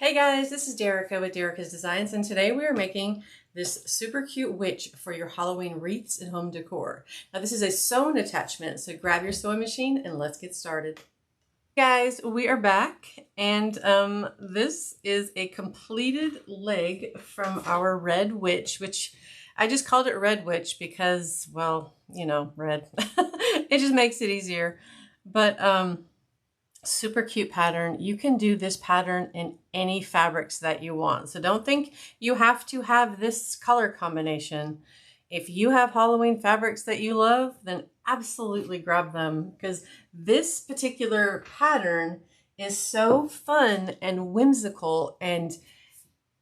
Hey guys, this is Dereka with Dereka's Designs, and today we are making this super cute witch for your Halloween wreaths and home decor. Now this is a sewn attachment, so grab your sewing machine and let's get started. Guys, we are back, and this is a completed leg from our red witch, which I just called it red witch because, well, you know, red. It just makes it easier. But super cute pattern. You can do this pattern in any fabrics that you want. So don't think you have to have this color combination. If you have Halloween fabrics that you love, then absolutely grab them, because this particular pattern is so fun and whimsical, and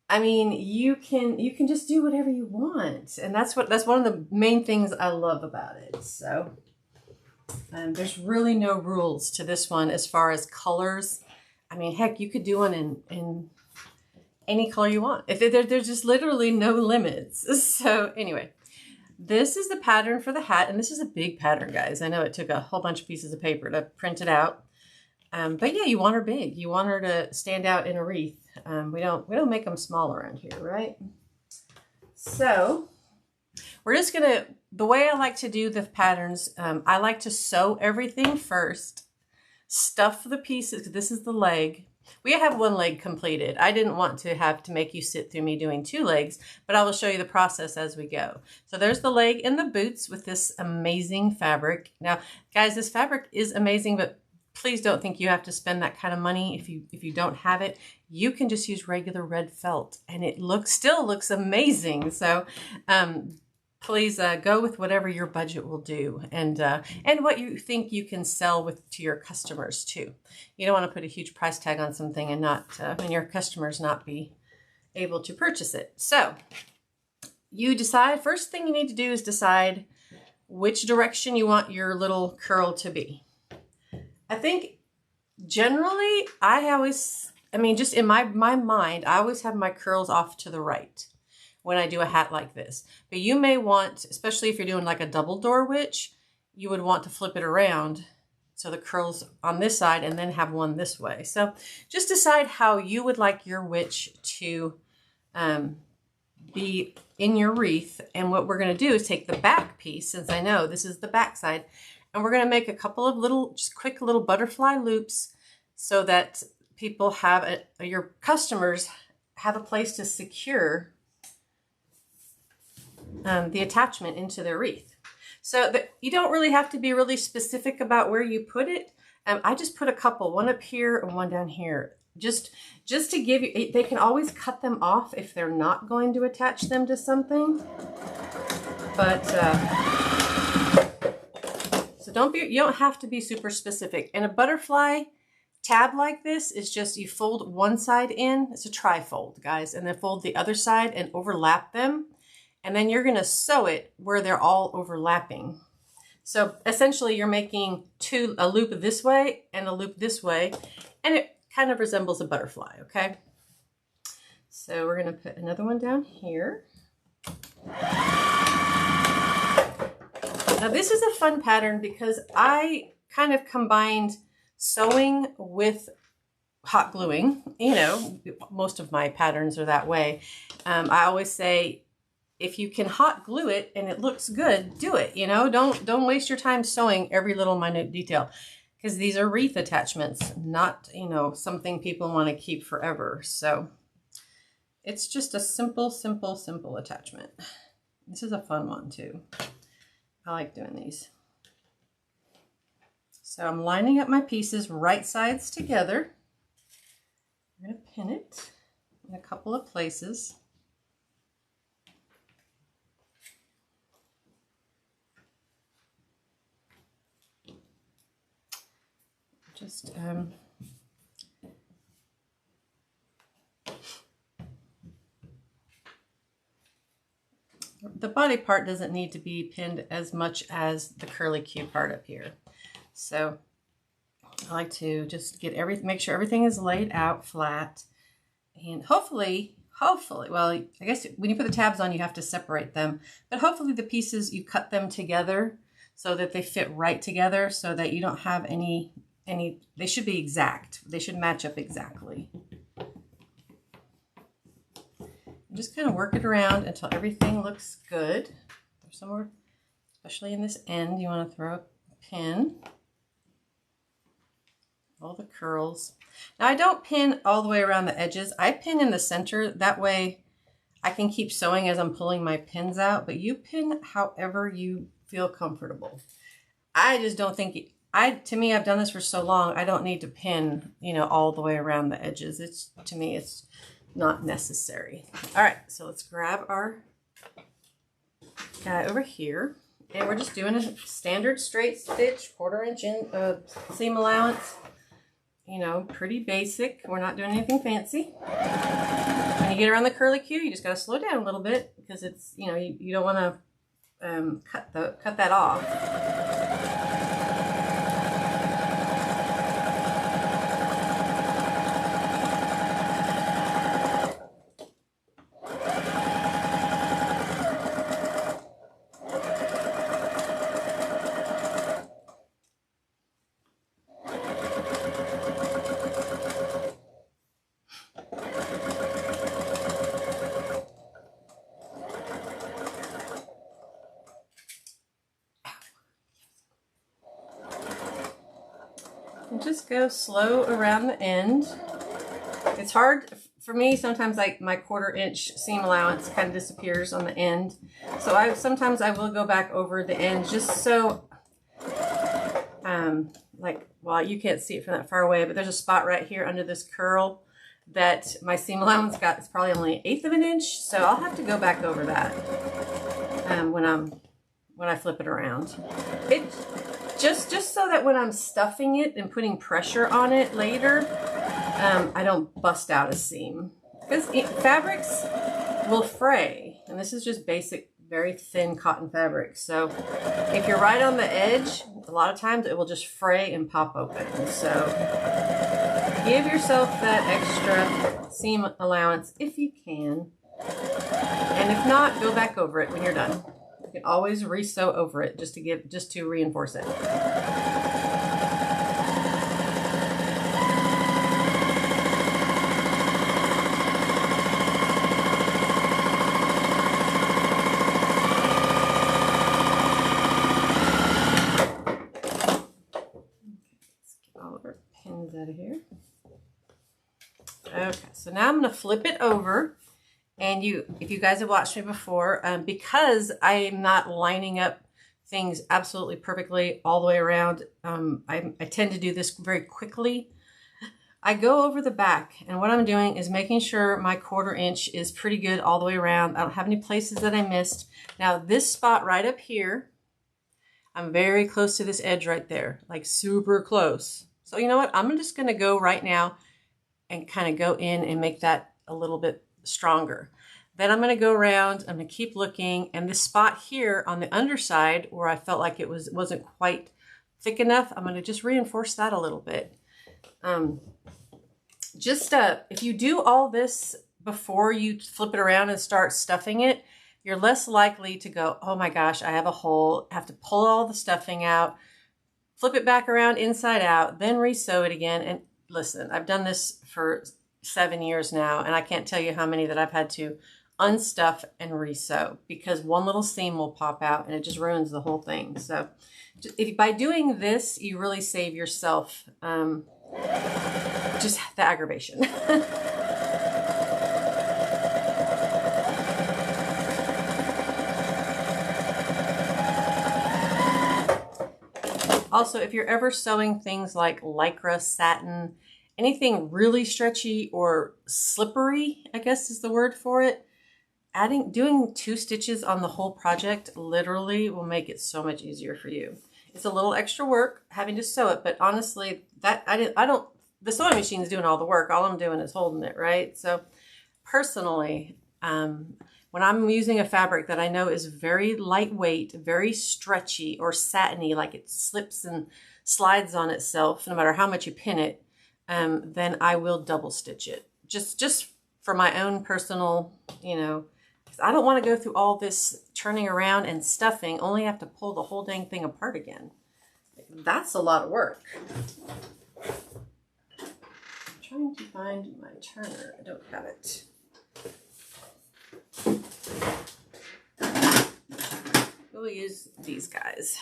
I mean, you can just do whatever you want. And that's one of the main things I love about it. So there's really no rules to this one as far as colors. I mean, heck, you could do one in any color you want. There's just literally no limits. So anyway, this is the pattern for the hat, and this is a big pattern, guys. I know it took a whole bunch of pieces of paper to print it out. But yeah, you want her big. You want her to stand out in a wreath. We don't make them small around here, right? So we're just gonna, the way I like to do the patterns, I like to sew everything first, stuff the pieces. This is the leg. We have one leg completed. I didn't want to have to make you sit through me doing two legs, but I will show you the process as we go. So there's the leg and the boots with this amazing fabric. Now, guys, this fabric is amazing, but please don't think you have to spend that kind of money if you don't have it. You can just use regular red felt, and it still looks amazing. So please go with whatever your budget will do, and what you think you can sell to your customers too. You don't want to put a huge price tag on something and not and your customers not be able to purchase it. So you decide, first thing you need to do is decide which direction you want your little curl to be. I think generally just in my mind, I always have my curls off to the right when I do a hat like this. But you may want, especially if you're doing like a double door witch, you would want to flip it around so the curls on this side and then have one this way. So just decide how you would like your witch to be in your wreath. And what we're gonna do is take the back piece, since I know this is the back side, and we're gonna make a couple of just quick little butterfly loops so that people have, your customers have a place to secure the attachment into their wreath. So you don't really have to be really specific about where you put it. I just put a couple, one up here and one down here, just to give you, they can always cut them off if they're not going to attach them to something. But so you don't have to be super specific. And a butterfly tab like this is just, you fold one side in, it's a tri-fold, guys, and then fold the other side and overlap them. And then you're gonna sew it where they're all overlapping. So essentially you're making a loop this way and a loop this way, and it kind of resembles a butterfly, okay? So we're gonna put another one down here. Now this is a fun pattern because I kind of combined sewing with hot gluing. You know, most of my patterns are that way. I always say, if you can hot glue it and it looks good, do it. You know, don't waste your time sewing every little minute detail, because these are wreath attachments, not, you know, something people want to keep forever. So it's just a simple attachment. This is a fun one too. I like doing these. So I'm lining up my pieces right sides together. I'm going to pin it in a couple of places. Just the body part doesn't need to be pinned as much as the curly Q part up here. So I like to just make sure everything is laid out flat, and hopefully, well, I guess when you put the tabs on, you have to separate them, but hopefully the pieces, you cut them together so that they fit right together, so that you don't have they should be exact. They should match up exactly. Just kind of work it around until everything looks good. There's somewhere, especially in this end, you want to throw a pin. All the curls. Now I don't pin all the way around the edges. I pin in the center. That way I can keep sewing as I'm pulling my pins out, but you pin however you feel comfortable. I just don't think, to me, I've done this for so long, I don't need to pin, you know, all the way around the edges. To me, it's not necessary. All right, so let's grab our guy over here, and we're just doing a standard straight stitch, 1/4 inch in seam allowance. You know, pretty basic. We're not doing anything fancy. When you get around the curly Q, you just got to slow down a little bit because it's, you know, you don't want to cut that off. And just go slow around the end. It's hard for me sometimes, like my 1/4 inch seam allowance kind of disappears on the end. So sometimes I will go back over the end just so, like, well, you can't see it from that far away, but there's a spot right here under this curl that my seam allowance got. It's probably only 1/8 of an inch. So I'll have to go back over that when I flip it around. Just so that when I'm stuffing it and putting pressure on it later, I don't bust out a seam. Because fabrics will fray, and this is just basic, very thin cotton fabric. So if you're right on the edge, a lot of times it will just fray and pop open. So give yourself that extra seam allowance if you can. And if not, go back over it when you're done. You can always re-sew over it just to reinforce it. Out of here. Okay, so now I'm going to flip it over, and if you guys have watched me before, because I am not lining up things absolutely perfectly all the way around, I tend to do this very quickly. I go over the back, and what I'm doing is making sure my 1/4 inch is pretty good all the way around. I don't have any places that I missed. Now this spot right up here, I'm very close to this edge right there, like super close. So you know what? I'm just going to go right now and kind of go in and make that a little bit stronger. Then I'm going to go around. I'm going to keep looking. And this spot here on the underside where I felt like it wasn't quite thick enough, I'm going to just reinforce that a little bit. If you do all this before you flip it around and start stuffing it, you're less likely to go, oh my gosh, I have a hole. I have to pull all the stuffing out. Flip it back around inside out, then re-sew it again. And listen, I've done this for 7 years now, and I can't tell you how many that I've had to unstuff and re-sew because one little seam will pop out and it just ruins the whole thing. So by doing this, you really save yourself just the aggravation. Also, if you're ever sewing things like lycra, satin, anything really stretchy or slippery, I guess is the word for it, doing 2 stitches on the whole project literally will make it so much easier for you. It's a little extra work having to sew it, but honestly, the sewing machine's doing all the work. All I'm doing is holding it, right? So personally, when I'm using a fabric that I know is very lightweight, very stretchy or satiny, like it slips and slides on itself, no matter how much you pin it, then I will double stitch it. Just for my own personal, because I don't want to go through all this turning around and stuffing, only have to pull the whole dang thing apart again. That's a lot of work. I'm trying to find my turner. I don't have it. we'll use these guys.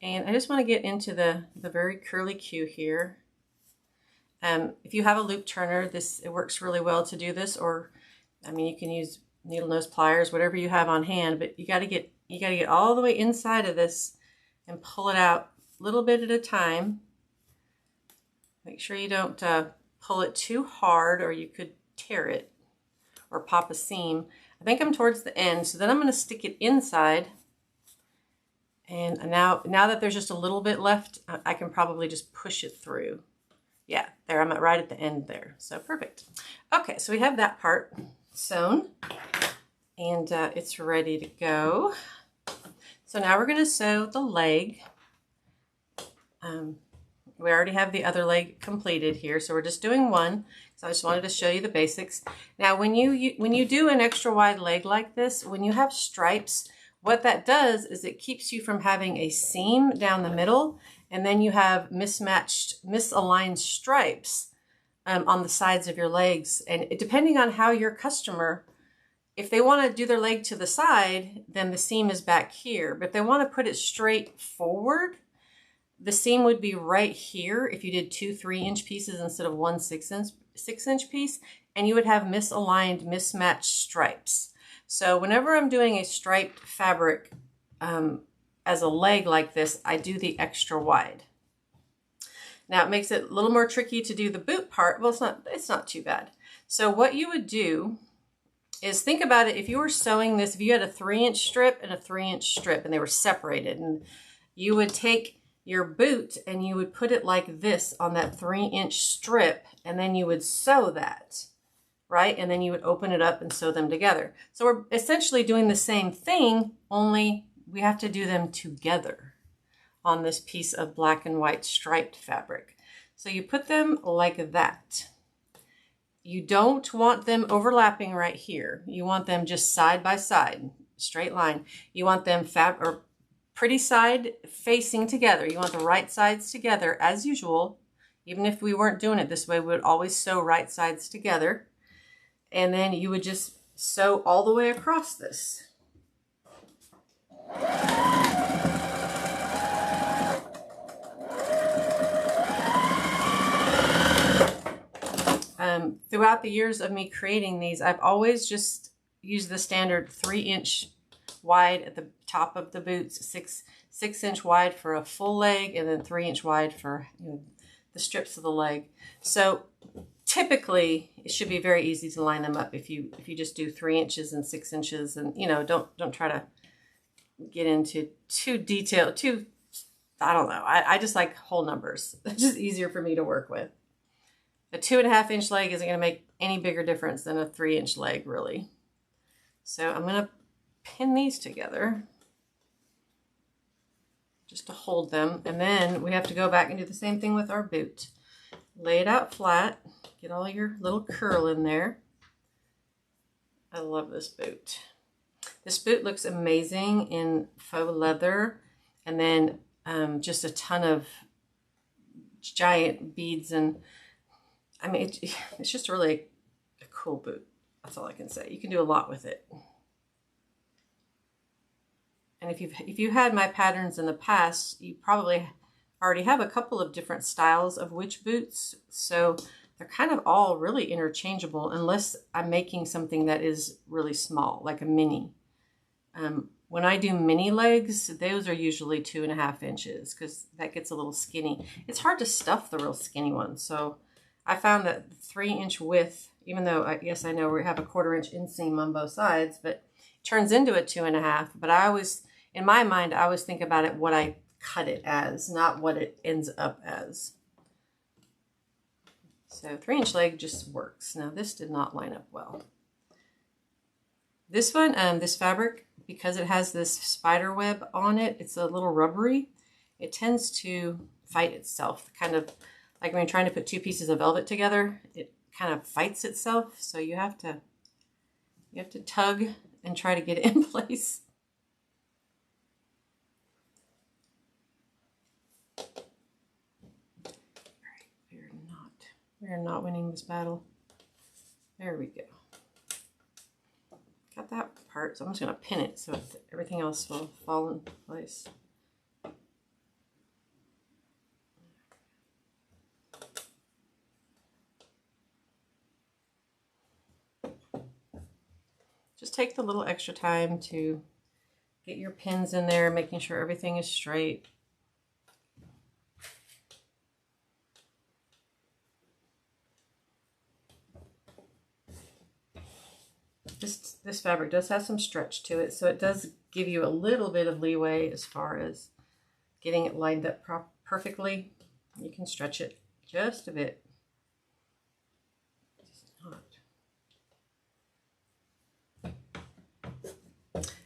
And I just want to get into the very curly Q here. If you have a loop turner, it works really well to do this, or I mean, you can use needle nose pliers, whatever you have on hand, but you got to get all the way inside of this and pull it out a little bit at a time. Make sure you don't pull it too hard or you could tear it or pop a seam. I think I'm towards the end, so then I'm going to stick it inside. And now that there's just a little bit left, I can probably just push it through. Yeah, there, I'm right at the end there. So perfect. Okay, so we have that part sewn and it's ready to go. So now we're going to sew the leg. We already have the other leg completed here, so we're just doing one. So I just wanted to show you the basics. Now, when you do an extra wide leg like this, when you have stripes, what that does is it keeps you from having a seam down the middle, and then you have misaligned stripes on the sides of your legs. And depending on how your customer, if they want to do their leg to the side, then the seam is back here. But if they want to put it straight forward, the seam would be right here if you did 2 3-inch pieces instead of 1 6-inch piece, and you would have misaligned, mismatched stripes. So whenever I'm doing a striped fabric as a leg like this, I do the extra wide. Now it makes it a little more tricky to do the boot part. Well, it's not too bad. So what you would do is think about it. If you were sewing this, if you had a 3-inch strip and a 3-inch strip and they were separated, and you would take your boot and you would put it like this on that 3-inch strip, and then you would sew that, right? And then you would open it up and sew them together. So we're essentially doing the same thing, only we have to do them together on this piece of black and white striped fabric. So you put them like that. You don't want them overlapping right here. You want them just side by side, straight line. You want them pretty side facing together. You want the right sides together as usual. Even if we weren't doing it this way, we would always sew right sides together. And then you would just sew all the way across this. Throughout the years of me creating these, I've always just used the standard 3-inch wide at the top of the boots, 6-inch wide for a full leg, and then 3-inch wide for the strips of the leg. So typically it should be very easy to line them up if you just do 3 inches and 6 inches, and don't try to get into too detailed, I don't know. I just like whole numbers. It's just easier for me to work with. A 2.5-inch leg isn't going to make any bigger difference than a 3-inch leg, really. So I'm going to pin these together just to hold them, and then we have to go back and do the same thing with our boot. Lay it out flat, get all your little curl in there. I love this boot. This boot looks amazing in faux leather, and then just a ton of giant beads, and I mean it's just really a cool boot. That's all I can say. You can do a lot with it. And if you had my patterns in the past, you probably already have a couple of different styles of witch boots. So they're kind of all really interchangeable, unless I'm making something that is really small, like a mini. When I do mini legs, those are usually 2.5 inches because that gets a little skinny. It's hard to stuff the real skinny ones. So I found that the 3-inch width, even though yes, I know we have a 1/4-inch inseam on both sides, but it turns into a 2.5. But I always, in my mind, I always think about it what I cut it as, not what it ends up as. So 3-inch leg just works. Now this did not line up well. This one, this fabric, because it has this spider web on it, it's a little rubbery. It tends to fight itself, kind of like when you're trying to put 2 pieces of velvet together, it kind of fights itself. So you have to tug and try to get it in place. We are not winning this battle. There we go. got that part, so I'm just going to pin it so everything else will fall in place. Just take the little extra time to get your pins in there, making sure everything is straight. This fabric does have some stretch to it, so it does give you a little bit of leeway as far as getting it lined up perfectly. You can stretch it just a bit.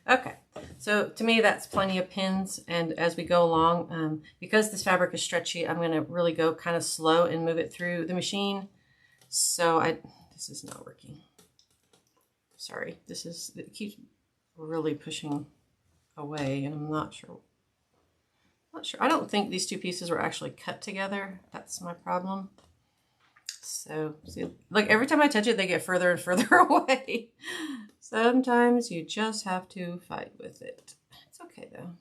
Okay, so to me that's plenty of pins, and as we go along, because this fabric is stretchy, I'm going to really go kind of slow and move it through the machine. So this is not working. Sorry, it keeps really pushing away, and I'm not sure. I don't think these two pieces were actually cut together. That's my problem. So see, like every time I touch it, they get further and further away. Sometimes you just have to fight with it. It's okay though.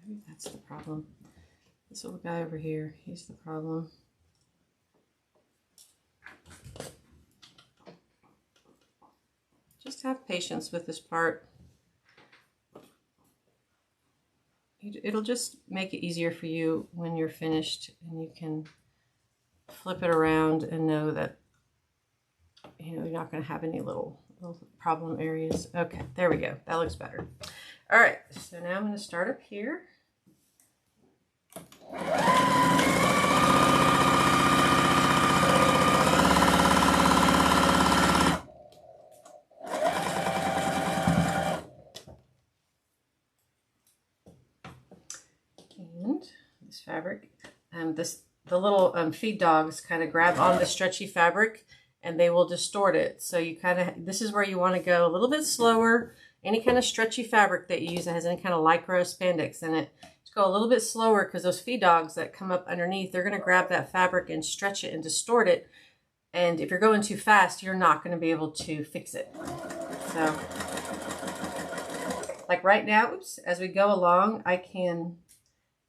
Maybe that's the problem. This little guy over here, he's the problem. Just have patience with this part. It'll just make it easier for you when you're finished, and you can flip it around and know that, you know, you're not going to have any little problem areas. Okay, there we go. That looks better. All right, so now I'm going to start up here. And this fabric, the little feed dogs kind of grab on the stretchy fabric and they will distort it. So you kind of, this is where you want to go a little bit slower. Any kind of stretchy fabric that you use that has any kind of lycra spandex in it, just go a little bit slower, because those feed dogs that come up underneath, they're going to grab that fabric and stretch it and distort it. And if you're going too fast, you're not going to be able to fix it. So like right now, oops, as we go along, I can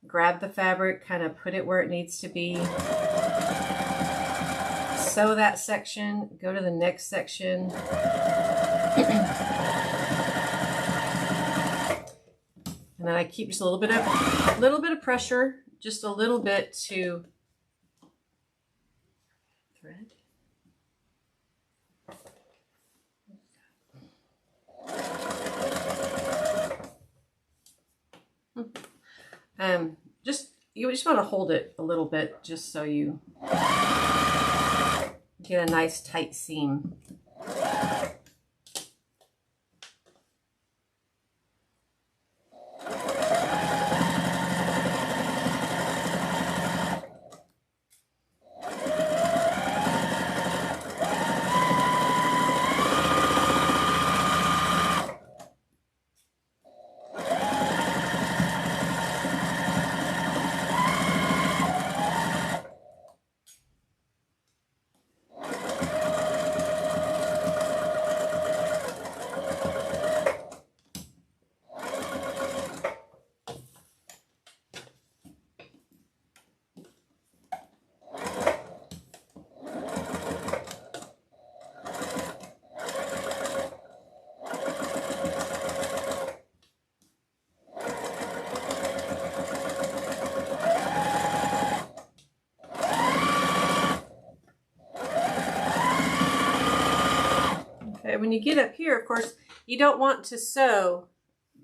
grab the fabric, kind of put it where it needs to be, sew that section, go to the next section. And then I keep just a little bit of pressure, just a little bit to thread. You just want to hold it a little bit, just so you get a nice tight seam. When you get up here, of course, you don't want to sew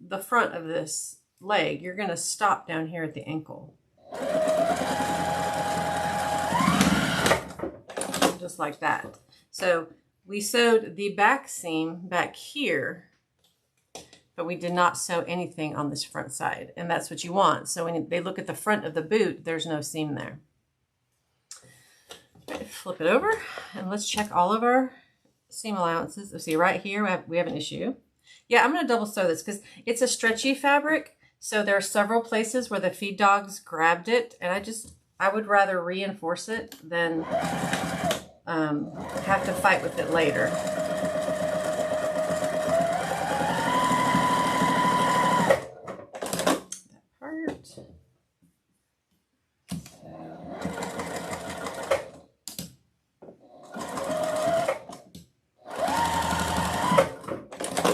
the front of this leg. You're going to stop down here at the ankle. Just like that. So we sewed the back seam back here, but we did not sew anything on this front side. And that's what you want. So when they look at the front of the boot, there's no seam there. Flip it over and let's check all of our seam allowances. See right here, we have an issue. Yeah, I'm going to double sew this because it's a stretchy fabric. So there are several places where the feed dogs grabbed it, and I just I would rather reinforce it than have to fight with it later. That part.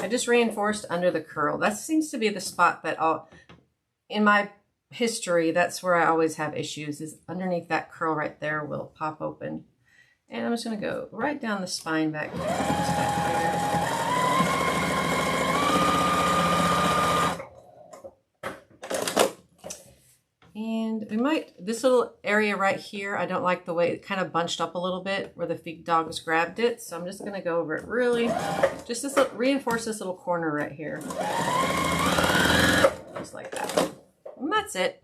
I just reinforced under the curl. That seems to be the spot that in my history, that's where I always have issues, is underneath that curl right there will pop open. And I'm just going to go right down the spine back and we might, this little area right here, I don't like the way it kind of bunched up a little bit where the big dogs grabbed it. So I'm just going to go over it really, just this, reinforce this little corner right here. Just like that. And that's it.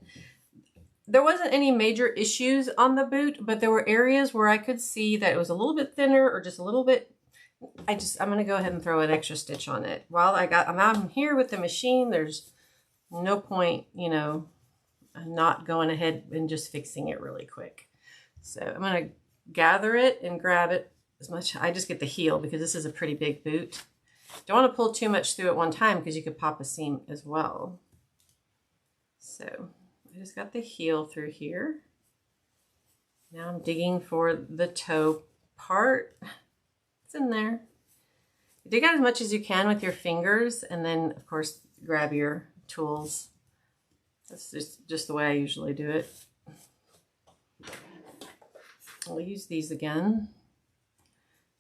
There wasn't any major issues on the boot, but there were areas where I could see that it was a little bit thinner or just a little bit. I'm going to go ahead and throw an extra stitch on it. While I'm out here with the machine, there's no point, you know, not going ahead and just fixing it really quick. So I'm going to gather it and grab it as much. I just get the heel because this is a pretty big boot. Don't want to pull too much through at one time because you could pop a seam as well. So I just got the heel through here. Now I'm digging for the toe part. It's in there. Dig out as much as you can with your fingers, and then of course grab your tools. That's just the way I usually do it. I'll use these again.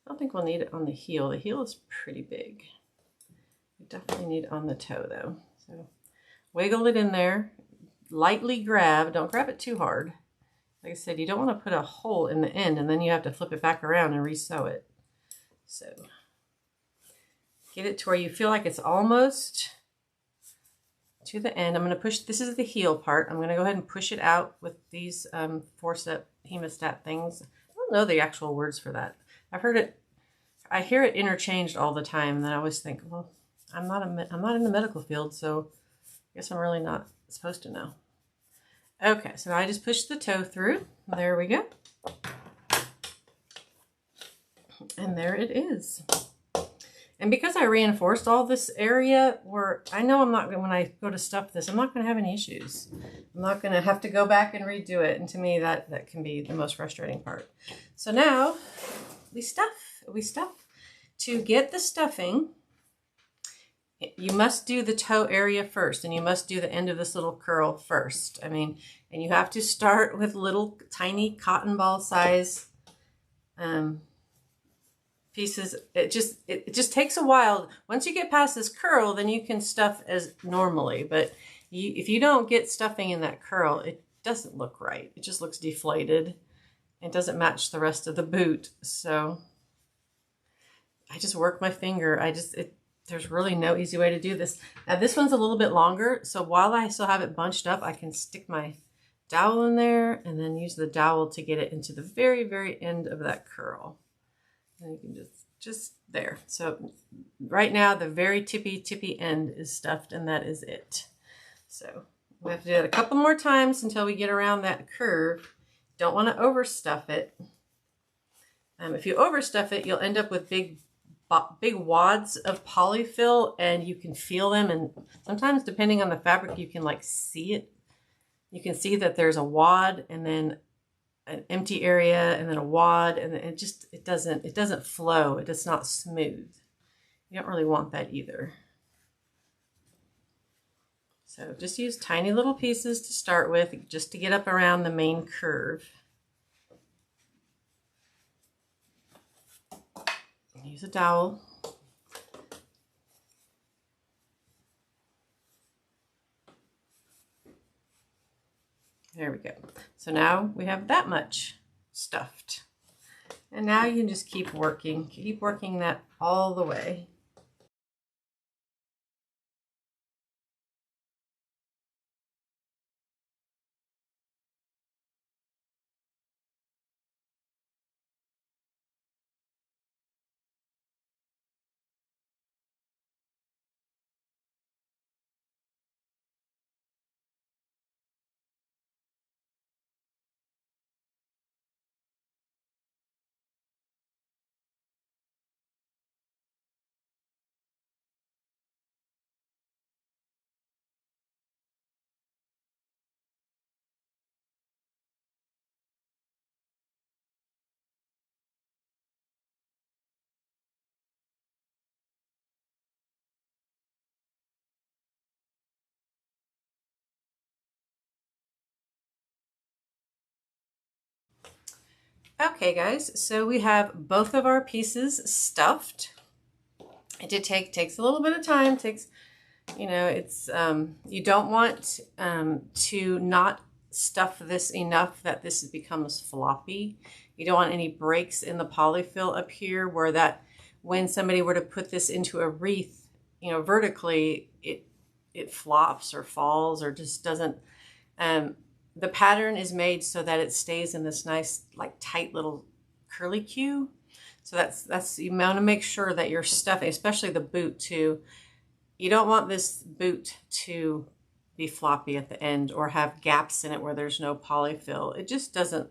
I don't think we'll need it on the heel. The heel is pretty big. We definitely need it on the toe though. So wiggle it in there. Lightly grab. Don't grab it too hard. Like I said, you don't want to put a hole in the end and then you have to flip it back around and re-sew it. So get it to where you feel like it's almost to the end. I'm going to push, this is the heel part. I'm going to go ahead and push it out with these four-step hemostat things. I don't know the actual words for that. I've heard it, I hear it interchanged all the time, and then I always think, well, I'm not in the medical field, so I guess I'm really not supposed to know. Okay, so I just pushed the toe through. There we go. And there it is. And because I reinforced all this area, where I know I'm not going, when I go to stuff this, I'm not going to have any issues. I'm not going to have to go back and redo it. And to me, that can be the most frustrating part. So now we stuff. To get the stuffing, you must do the toe area first, and you must do the end of this little curl first. I mean, and you have to start with little tiny cotton ball size pieces. It just takes a while. Once you get past this curl, then you can stuff as normally. But if you don't get stuffing in that curl, it doesn't look right. It just looks deflated. It doesn't match the rest of the boot. So I just work my finger. There's really no easy way to do this. Now this one's a little bit longer, so while I still have it bunched up, I can stick my dowel in there and then use the dowel to get it into the very, very end of that curl. And you can just there. So right now the very tippy end is stuffed, and that is it. So we have to do it a couple more times until we get around that curve. Don't want to overstuff it. If you overstuff it, you'll end up with big wads of polyfill, and you can feel them, and sometimes depending on the fabric you can like see it. You can see that there's a wad and then an empty area and then a wad, and it doesn't flow. It's not smooth. You don't really want that either. So just use tiny little pieces to start with, just to get up around the main curve. Use a dowel. There we go. So now we have that much stuffed. And now you can just keep working that all the way. Okay guys, so we have both of our pieces stuffed. It did takes a little bit of time, takes, you know, it's, you don't want to not stuff this enough that this becomes floppy. You don't want any breaks in the polyfill up here where that, when somebody were to put this into a wreath, you know, vertically, it flops or falls or just doesn't, the pattern is made so that it stays in this nice, like tight little curly Q. So that's, you want to make sure that your stuffing, especially the boot too, you don't want this boot to be floppy at the end or have gaps in it where there's no polyfill. It just doesn't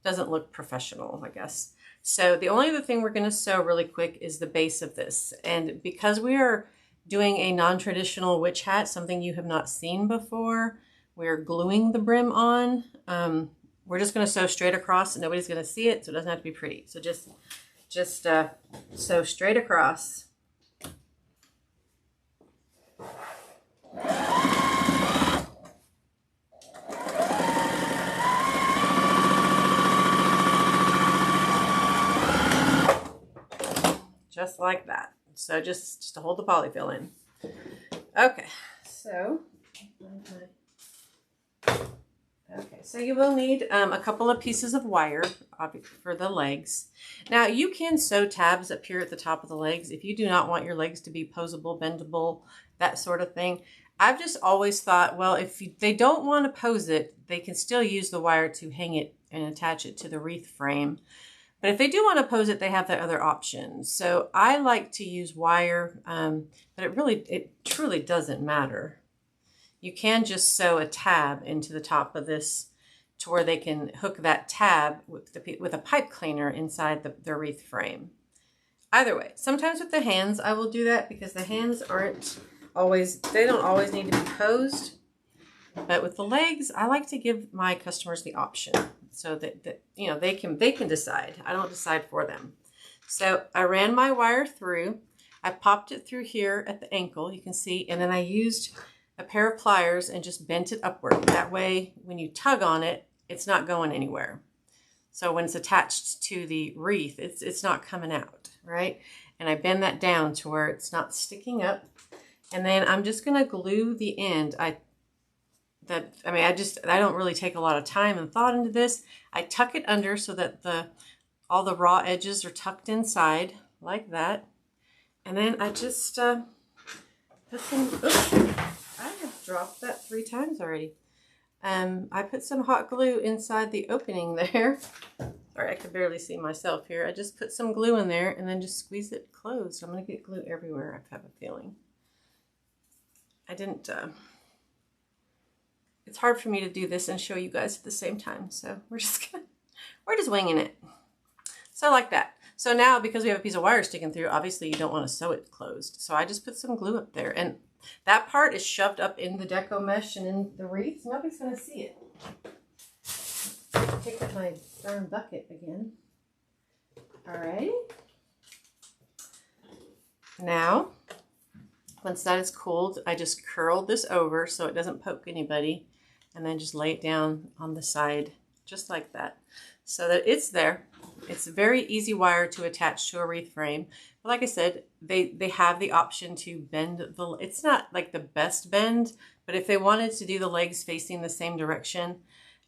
look professional, I guess. So the only other thing we're going to sew really quick is the base of this. And because we are doing a non-traditional witch hat, something you have not seen before, we're gluing the brim on. We're just going to sew straight across and nobody's going to see it, so it doesn't have to be pretty. So just sew straight across. Just like that. So just to hold the polyfill in. Okay, so you will need a couple of pieces of wire for the legs. Now you can sew tabs up here at the top of the legs if you do not want your legs to be posable, bendable, that sort of thing. I've just always thought, well, if they don't want to pose it, they can still use the wire to hang it and attach it to the wreath frame. But if they do want to pose it, they have the other option. So I like to use wire, but it truly doesn't matter. You can just sew a tab into the top of this to where they can hook that tab with a pipe cleaner inside the wreath frame. Either way, sometimes with the hands I will do that because the hands they don't always need to be posed. But with the legs, I like to give my customers the option so that you know, they can decide. I don't decide for them. So I ran my wire through. I popped it through here at the ankle, you can see, and then I used a pair of pliers and just bent it upward. That way, when you tug on it, it's not going anywhere. So when it's attached to the wreath, it's not coming out, right? And I bend that down to where it's not sticking up. And then I'm just gonna glue the end. I don't really take a lot of time and thought into this. I tuck it under so that all the raw edges are tucked inside like that. And then I just put some, oops, I have dropped that 3 times already. I put some hot glue inside the opening there. Sorry, I can barely see myself here. I just put some glue in there and then just squeeze it closed. I'm gonna get glue everywhere, I have a feeling. I didn't, it's hard for me to do this and show you guys at the same time. So we're just winging it. So like that. So now, because we have a piece of wire sticking through, obviously you don't want to sew it closed. So I just put some glue up there, and that part is shoved up in the deco mesh and in the wreath. So nobody's going to see it. Pick up my darn bucket again. Alrighty. Now, once that is cooled, I just curled this over so it doesn't poke anybody, and then just lay it down on the side, just like that, so that it's there. It's a very easy wire to attach to a wreath frame. But like I said, they have the option to bend it's not like the best bend, but if they wanted to do the legs facing the same direction,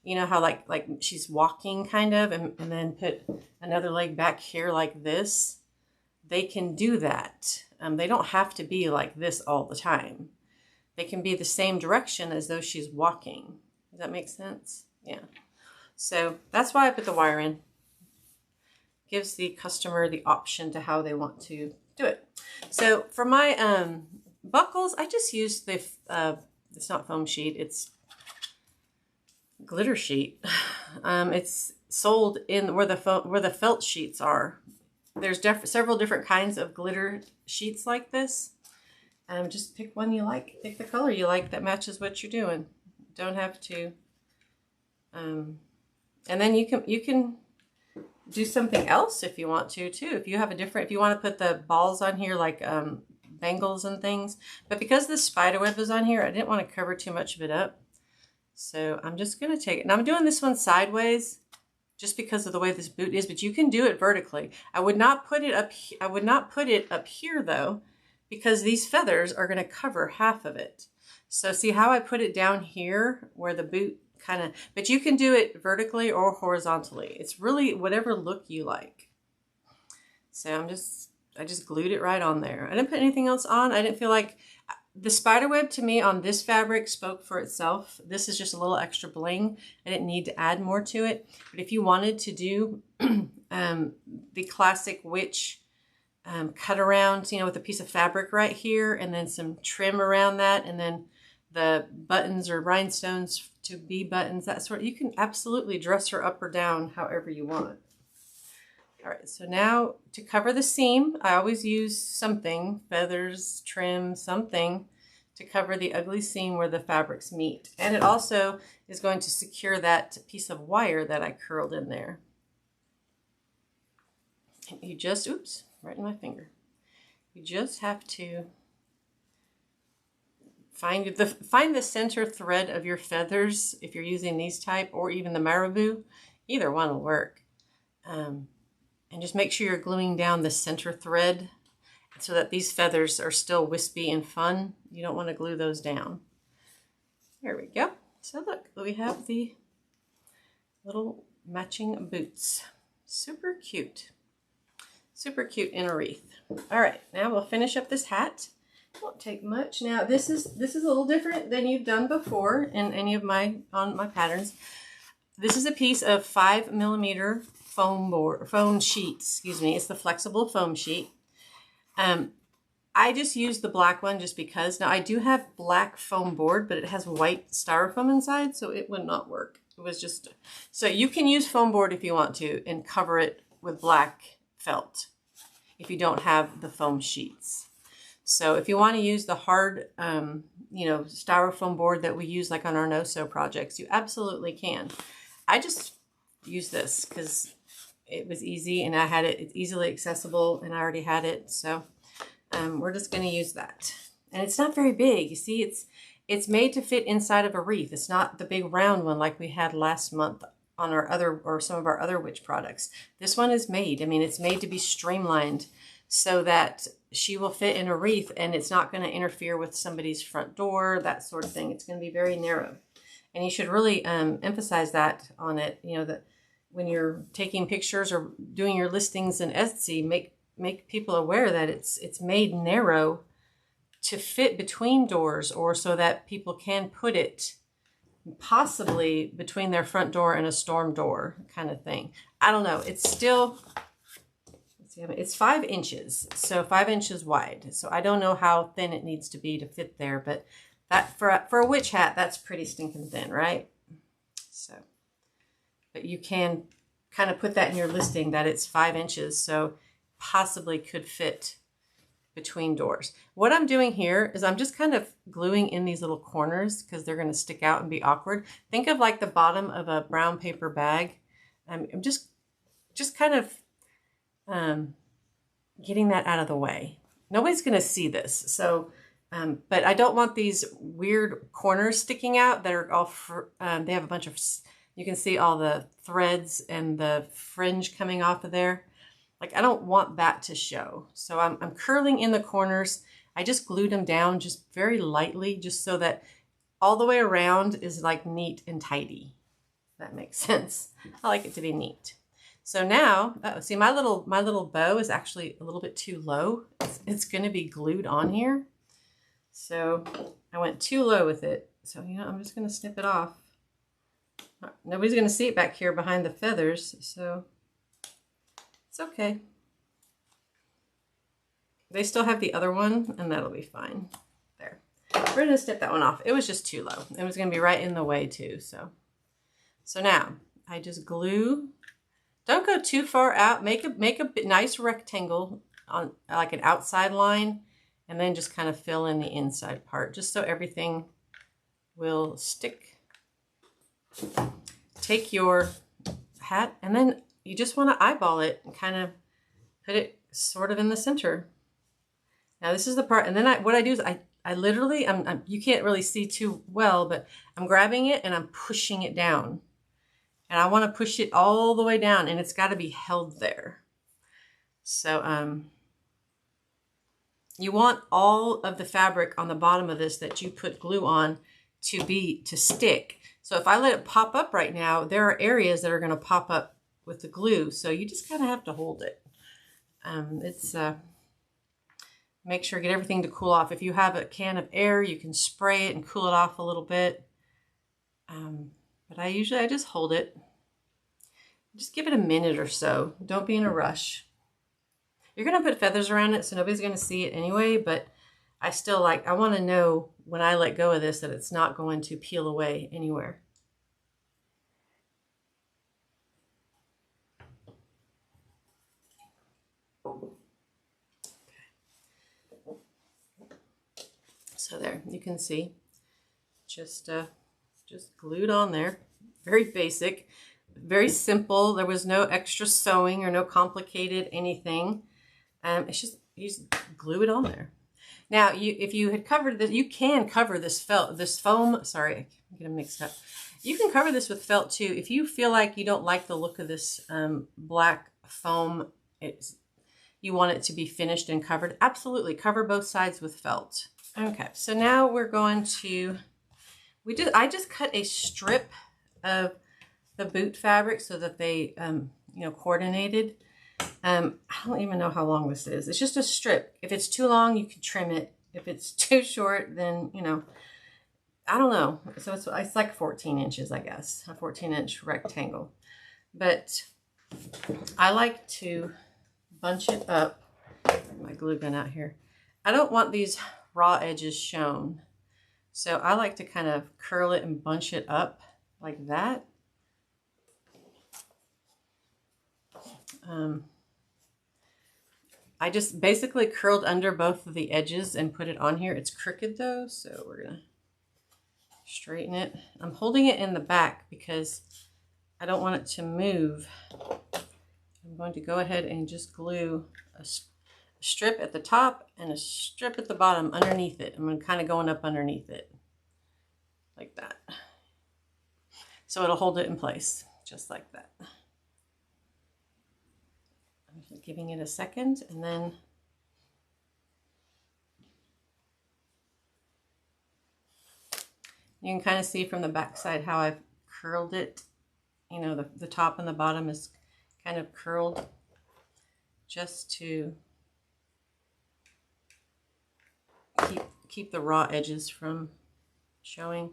you know how like she's walking kind of, and then put another leg back here like this, they can do that. They don't have to be like this all the time. They can be the same direction as though she's walking. Does that make sense? Yeah. So that's why I put the wire in. Gives the customer the option to how they want to do it. So for my buckles, I just used the, it's not foam sheet, it's glitter sheet. It's sold in where the felt sheets are. There's several different kinds of glitter sheets like this. Just pick one you like, pick the color you like that matches what you're doing. Don't have to. And then you can do something else if you want to too. If you have if you want to put the balls on here like bangles and things. But because the spider web is on here, I didn't want to cover too much of it up. So I'm just going to take it. And I'm doing this one sideways just because of the way this boot is, but you can do it vertically. I would not put it up here though, because these feathers are going to cover half of it. So see how I put it down here where the boot kind of, but you can do it vertically or horizontally. It's really whatever look you like. So I just glued it right on there. I didn't put anything else on. I didn't feel like, the spider web to me on this fabric spoke for itself. This is just a little extra bling. I didn't need to add more to it. But if you wanted to do the classic witch cut around, you know, with a piece of fabric right here and then some trim around that and then the buttons or rhinestones to be buttons, that sort, you can absolutely dress her up or down however you want. All right, so now to cover the seam, I always use something, feathers, trim, something to cover the ugly seam where the fabrics meet. And it also is going to secure that piece of wire that I curled in there. And you just, oops, right in my finger. You just have to find the center thread of your feathers if you're using these type, or even the marabou. Either one will work. And just make sure you're gluing down the center thread so that these feathers are still wispy and fun. You don't want to glue those down. There we go. So look, we have the little matching boots. Super cute. Super cute in a wreath. All right, now we'll finish up this hat. Won't take much. Now this is a little different than you've done before in any of my patterns. This is a piece of 5mm foam sheet, excuse me. It's the flexible foam sheet. I just used the black one just because. Now I do have black foam board, but it has white styrofoam inside, so it would not work. It was just, so you can use foam board if you want to and cover it with black felt if you don't have the foam sheets. So if you want to use the hard, you know, styrofoam board that we use like on our no-sew projects, you absolutely can. I just use this because it was easy and I had it, it's easily accessible and I already had it. So we're just going to use that. And it's not very big. You see, it's made to fit inside of a wreath. It's not the big round one like we had last month on our other, or some of our other witch products. This one is made, I mean, it's made to be streamlined so that she will fit in a wreath and it's not going to interfere with somebody's front door, that sort of thing. It's going to be very narrow. And you should really emphasize that on it, you know, that when you're taking pictures or doing your listings in Etsy, make people aware that it's made narrow to fit between doors, or so that people can put it possibly between their front door and a storm door kind of thing. I don't know. It's still, let's see, it's 5 inches, so 5 inches wide. So I don't know how thin it needs to be to fit there, but that for a witch hat, that's pretty stinking thin, right? So, but you can kind of put that in your listing that it's 5 inches, so possibly could fit between doors. What I'm doing here is I'm just kind of gluing in these little corners because they're going to stick out and be awkward. Think of like the bottom of a brown paper bag. I'm just kind of getting that out of the way. Nobody's going to see this, so but I don't want these weird corners sticking out that are all, they have a bunch of, you can see all the threads and the fringe coming off of there. Like, I don't want that to show. So I'm curling in the corners. I just glued them down just very lightly, just so that all the way around is like neat and tidy. If that makes sense. I like it to be neat. So now, see, my little bow is actually a little bit too low. It's going to be glued on here. So I went too low with it. So, you know, I'm just going to snip it off. Nobody's going to see it back here behind the feathers, so it's okay. They still have the other one, and that'll be fine. There. We're going to snip that one off. It was just too low. It was going to be right in the way too, so now I just glue. Don't go too far out. Make a nice rectangle on like an outside line, and then just kind of fill in the inside part, just so everything will stick. Take your hat, and then you just want to eyeball it and kind of put it sort of in the center. Now this is the part, and then what I do is I literally, you can't really see too well, but I'm grabbing it and I'm pushing it down. And I want to push it all the way down, and it's got to be held there. So you want all of the fabric on the bottom of this that you put glue on to stick. So if I let it pop up right now, there are areas that are going to pop up with the glue. So you just kind of have to hold it. Make sure, get everything to cool off. If you have a can of air, you can spray it and cool it off a little bit. But I just hold it. Just give it a minute or so. Don't be in a rush. You're going to put feathers around it, so nobody's going to see it anyway, but I want to know when I let go of this that it's not going to peel away anywhere. So there, you can see, just glued on there. Very basic, very simple. There was no extra sewing or no complicated anything. It's just, you just glue it on there. Now, if you had covered this, you can cover this foam. Sorry, I'm getting mixed up. You can cover this with felt too. If you feel like you don't like the look of this black foam, you want it to be finished and covered, absolutely cover both sides with felt. Okay, so now we're going to, I just cut a strip of the boot fabric so that they, coordinated. I don't even know how long this is. It's just a strip. If it's too long, you can trim it. If it's too short, then, I don't know. So it's like 14 inches, I guess, a 14-inch rectangle. But I like to bunch it up. My glue gun out here. I don't want these raw edges shown. So I like to kind of curl it and bunch it up like that. I just basically curled under both of the edges and put it on here. It's crooked though, so we're gonna straighten it. I'm holding it in the back because I don't want it to move. I'm going to go ahead and just glue a strip at the top and a strip at the bottom underneath it. I'm kind of going up underneath it like that. So it'll hold it in place just like that. I'm giving it a second, and then you can kind of see from the back side how I've curled it. The top and the bottom is kind of curled just to keep the raw edges from showing.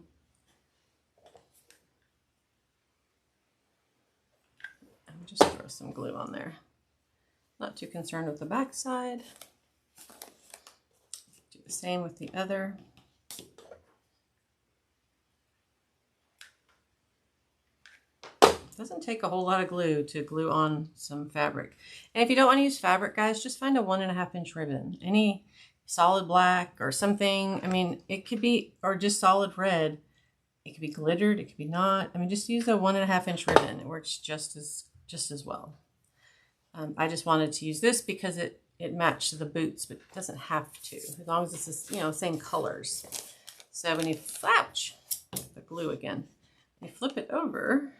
And just throw some glue on there. Not too concerned with the back side. Do the same with the other. Doesn't take a whole lot of glue to glue on some fabric. And if you don't want to use fabric, guys, just find a 1.5-inch ribbon. Any solid black or something. I mean, it could be, or just solid red. It could be glittered, it could be not. I mean, just use a 1.5-inch ribbon. It works just as well. I just wanted to use this because it matched the boots, but it doesn't have to, as long as it's the same colors. So when you ouch, the glue again, you flip it over.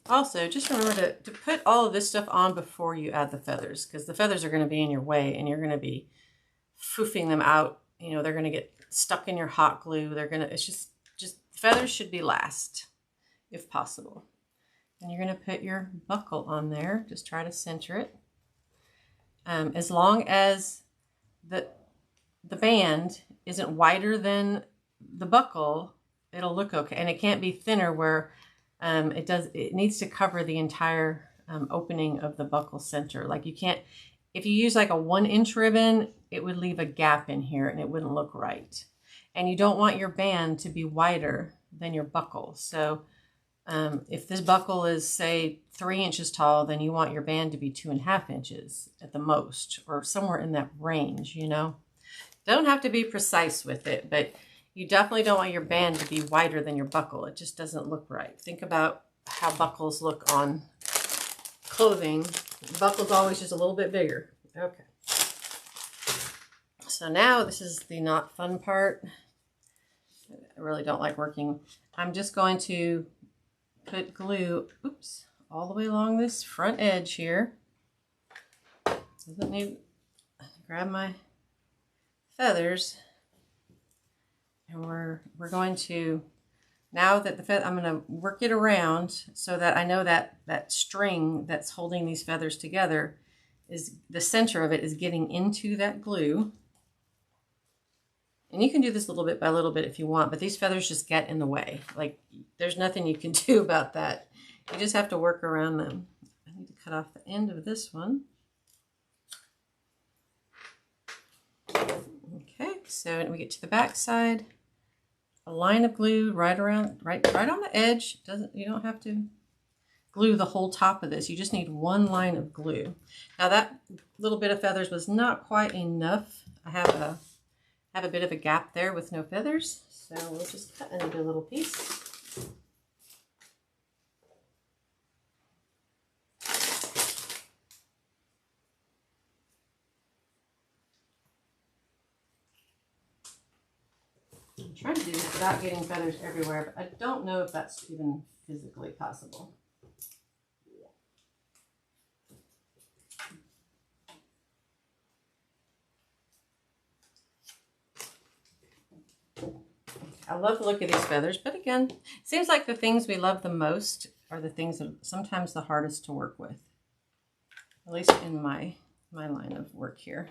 Also, just remember to put all of this stuff on before you add the feathers, because the feathers are going to be in your way and you're going to be foofing them out. They're going to get stuck in your hot glue. It's just feathers should be last if possible. And you're going to put your buckle on there. Just try to center it. As long as the band isn't wider than the buckle, it'll look okay. And it can't be thinner where it needs to cover the entire opening of the buckle center. Like you can't, if you use like a 1-inch ribbon, it would leave a gap in here and it wouldn't look right. And you don't want your band to be wider than your buckle. So if this buckle is, say, 3 inches tall, then you want your band to be 2.5 inches at the most, or somewhere in that range, Don't have to be precise with it, but you definitely don't want your band to be wider than your buckle. It just doesn't look right. Think about how buckles look on clothing. The buckle's always just a little bit bigger. Okay. So now this is the not fun part. really don't like working. I'm just going to put glue, oops, all the way along this front edge here. Doesn't need, grab my feathers, and we're going to, now that the feather, I'm going to work it around so that I know that that string that's holding these feathers together is, the center of it is getting into that glue. And you can do this little bit by little bit if you want, but these feathers just get in the way. Like, there's nothing you can do about that. You just have to work around them. I need to cut off the end of this one. Okay, so when we get to the back side, a line of glue right around, right on the edge. You don't have to glue the whole top of this. You just need one line of glue. Now that little bit of feathers was not quite enough. I have a bit of a gap there with no feathers, so we'll just cut into a little piece. I'm trying to do this without getting feathers everywhere, but I don't know if that's even physically possible. I love the look of these feathers, but again, it seems like the things we love the most are the things that are sometimes the hardest to work with, at least in my line of work here.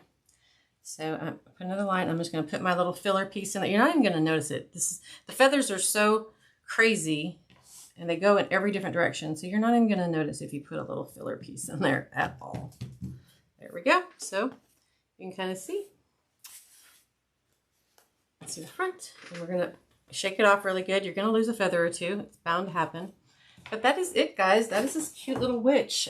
So put another line. I'm just going to put my little filler piece in there. You're not even going to notice it. The feathers are so crazy, and they go in every different direction, so you're not even going to notice if you put a little filler piece in there at all. There we go. So you can kind of see. Let's do the front, and we're going to shake it off really good. You're going to lose a feather or two. It's bound to happen. But that is it, guys. That is this cute little witch.